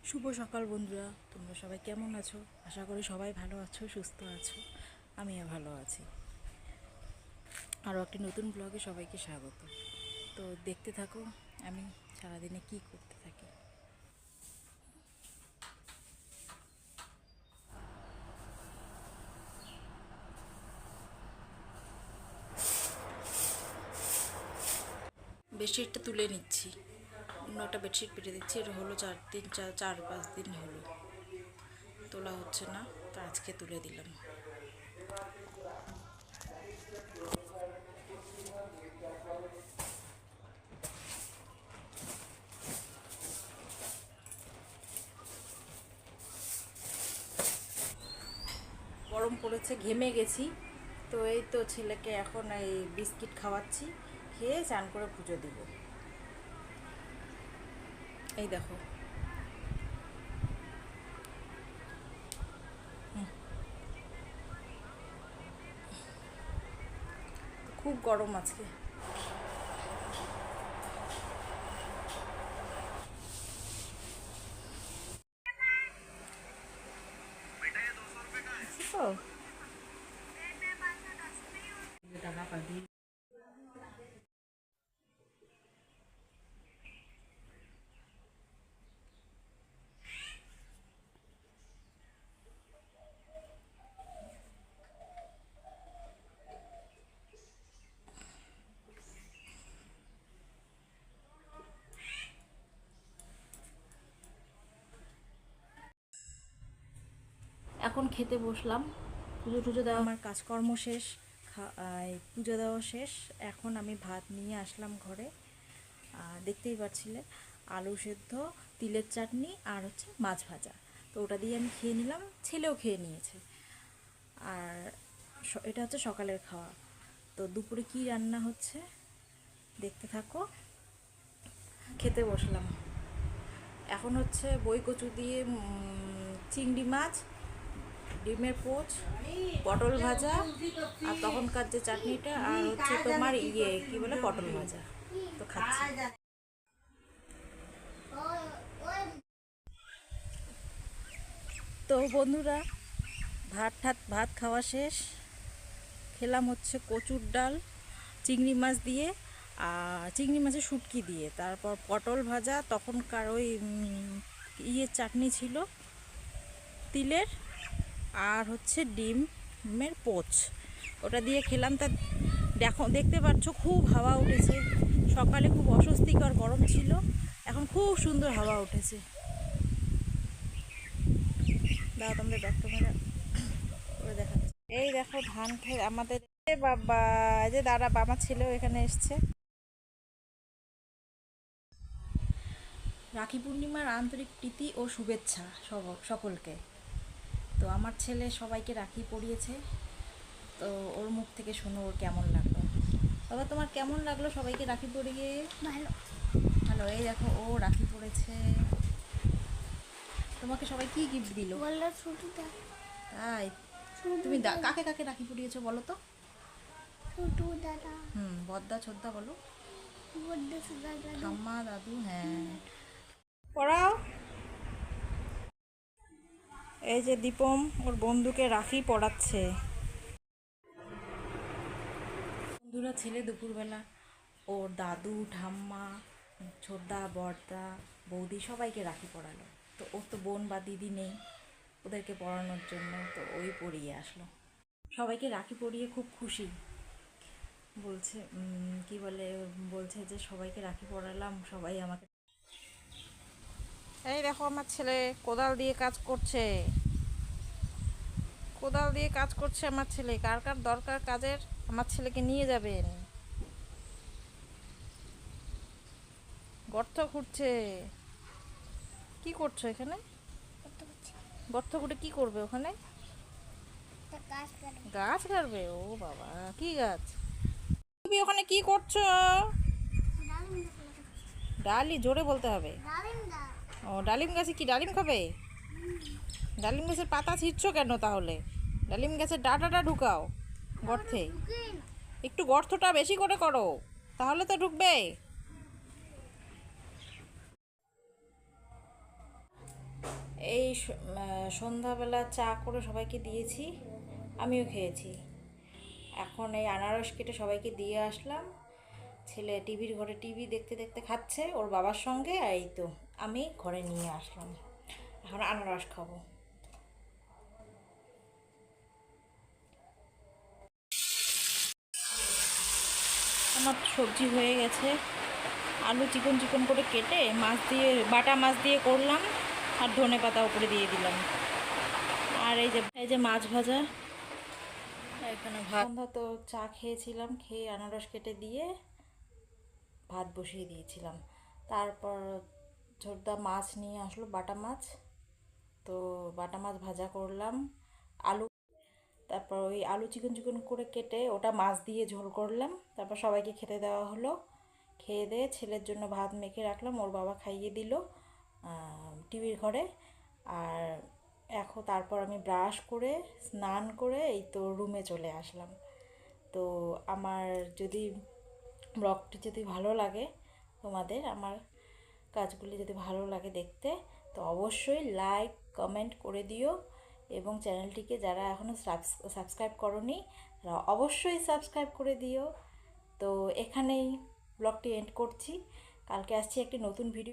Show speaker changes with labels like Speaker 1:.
Speaker 1: শুভ সকাল বন্ধুরা, তোমরা সবাই কেমন আছো? আশা করি সবাই ভালো আছো, সুস্থ আছো। আমিও ভালো আছি। আরও একটি নতুন ব্লগে সবাইকে স্বাগত। তো দেখতে থাকো আমি সারাদিনে কি করতে থাকি। বেডশিটটা তুলে নিচ্ছি। অন্য একটা বেডশিট পেতে দিচ্ছি। এটা হলো 4-5 দিন হলো তোলা হচ্ছে না, তো আজকে তুলে দিলাম। গরম পড়েছে, ঘেমে গেছি। তো এই তো ছেলেকে এখন এই বিস্কিট খাওয়াচ্ছি, খেয়ে চান করে পুজো দিব। এই দেখো, খুব গরম আজকে। তো এখন খেতে বসলাম। পুজো টুজো দেওয়া, আমার কাজকর্ম শেষ, পুজো দেওয়া শেষ। এখন আমি ভাত নিয়ে আসলাম ঘরে। দেখতেই পাচ্ছিলে, আলু সেদ্ধ, তিলের চাটনি আর হচ্ছে মাছ ভাজা। তো ওটা দিয়ে আমি খেয়ে নিলাম, ছেলেও খেয়ে নিয়েছে। আর এটা হচ্ছে সকালের খাওয়া। তো দুপুরে কি রান্না হচ্ছে দেখতে থাকো। খেতে বসলাম। এখন হচ্ছে বই কচু দিয়ে চিংড়ি মাছ, ডিমের পোচ, পটল ভাজা, আর তখনকার যে চাটনিটা, আর হচ্ছে তোমার কি বলে পটল ভাজা। তো খাচ্ছি। তো বন্ধুরা, ভাত খাওয়া শেষ। খেলাম হচ্ছে কচুর ডাল চিংড়ি মাছ দিয়ে, আর চিংড়ি মাছের শুটকি দিয়ে, তারপর পটল ভাজা, তখনকার ওই চাটনি ছিল তিলের, আর হচ্ছে ডিমের পোচ, ওটা দিয়ে খেলাম। তা দেখতে পাচ্ছ খুব হাওয়া উঠেছে। সকালে খুব অস্বস্তিকর গরম ছিল, এখন খুব সুন্দর হাওয়া উঠেছে। দাও তোমরা ব্যাক ক্যামেরা করে দেখাচ্ছি। এই দেখো ধান খেত আমাদের। বাবা, এই যে দাঁড়া, আমার ছেলেও এখানে এসছে। রাখি পূর্ণিমার আন্তরিক প্রীতি ও শুভেচ্ছা সকলকে। তো আমার ছেলে সবাইকে রাখি পরিয়েছে। তো ওর মুখ থেকে শোনো ওর কেমন লাগলো। বাবা, তোমার কেমন লাগলো সবাইকে রাখি পরিয়ে?
Speaker 2: ভালো।
Speaker 1: ভালো। এই দেখো, ও রাখি পরেছে। তোমাকে সবাই কি গিফট দিল?
Speaker 2: বললো ছুটিটা।
Speaker 1: তাই? তুমি কাকে কাকে রাখি পরিয়েছো বলো তো?
Speaker 2: ছোটু দাদা,
Speaker 1: বদ্দা ছোদ্দা বলো।
Speaker 2: বড্ড দাদা,
Speaker 1: ঠাম্মা, দাদু। হ্যাঁ, পড়াও। এই যে দীপম ওর বন্ধুকে রাখি পড়াচ্ছে। বন্ধুরা, ছেলে দুপুরবেলা ওর দাদু, ঠাম্মা, ছোটদা, বড়দা, বৌদি সবাইকে রাখি পরালো। তো ওর তো বোন বা দিদি নেই ওদেরকে পড়ানোর জন্য, তো ওই পরিয়ে আসলো। সবাইকে রাখি পরিয়ে খুব খুশি। বলছে কি বলে, বলছে যে সবাইকে রাখি পরালাম, সবাই আমাকে। এই দেখো, আমার ছেলে কোদাল দিয়ে কাজ করছে। কোদাল দিয়ে কাজ করছে আমার ছেলে। কার কার দরকার কাজের, আমার ছেলেকে নিয়ে যাবেন। গর্ত খুঁড়ছে। কি করছো এখানে? গর্ত খুঁড়ে কি করবে ওখানে? গাছ কাটবে? ও বাবা, কি গাছ? তুমি ওখানে কি করছো? ডালি, জোরে বলতে হবে। ও, ডালিম গাছে কি ডালিম খাবে? ডালিম গাছের পাতা ছিঁড়ছো কেন তাহলে? ডালিম গাছের ডাঁটাটা ঢুকাও গর্তে। একটু গর্তটা বেশি করে করো, তাহলে তো ঢুকবে। সন্ধ্যাবেলা চা করে সবাইকে দিয়েছি, আমিও খেয়েছি। এখন এই আনারস কেটে সবাইকে দিয়ে আসলাম। ছেলে টিভির ঘরে টিভি দেখতে দেখতে খাচ্ছে ওর বাবার সঙ্গে, আর এই তো আমি ঘরে নিয়ে আসলাম। এখন আনারস খাবো। আমার সবজি হয়ে গেছে, আলু চিকন চিকন করে কেটে মাছ দিয়ে, বাটা মাছ দিয়ে করলাম, আর ধনে পাতা উপরে দিয়ে দিলাম। আর এই যে মাছ ভাজা, এখানে ভাত। সন্ধ্যা তো চা খেয়েছিলাম, খেয়ে আনারস কেটে দিয়ে ভাত বসিয়ে দিয়েছিলাম। তারপর ছোটদা মাছ নিয়ে আসলো, বাটা মাছ, তো বাটা মাছ ভাজা করলাম। আলু, তারপর ওই আলু চিকন চিকন করে কেটে ওটা মাছ দিয়ে ঝোল করলাম। তারপর সবাইকে খেতে দেওয়া হলো। খেয়ে দিয়ে ছেলের জন্য ভাত মেখে রাখলাম, ওর বাবা খাইয়ে দিল টিভির ঘরে। আর এখন তারপর আমি ব্রাশ করে স্নান করে এই তো রুমে চলে আসলাম। তো আমার যদি ব্লগটি যদি ভালো লাগে, তোমাদের আমার কাজগুলি যদি ভালো লাগে দেখতে, তো অবশ্যই লাইক কমেন্ট করে দিও, এবং চ্যানেলটিকে যারা এখনও সাবস্ক্রাইব করোনি তারা অবশ্যই সাবস্ক্রাইব করে দিও। তো এখানেই ব্লগটি এন্ড করছি। কালকে আসছি একটি নতুন ভিডিও।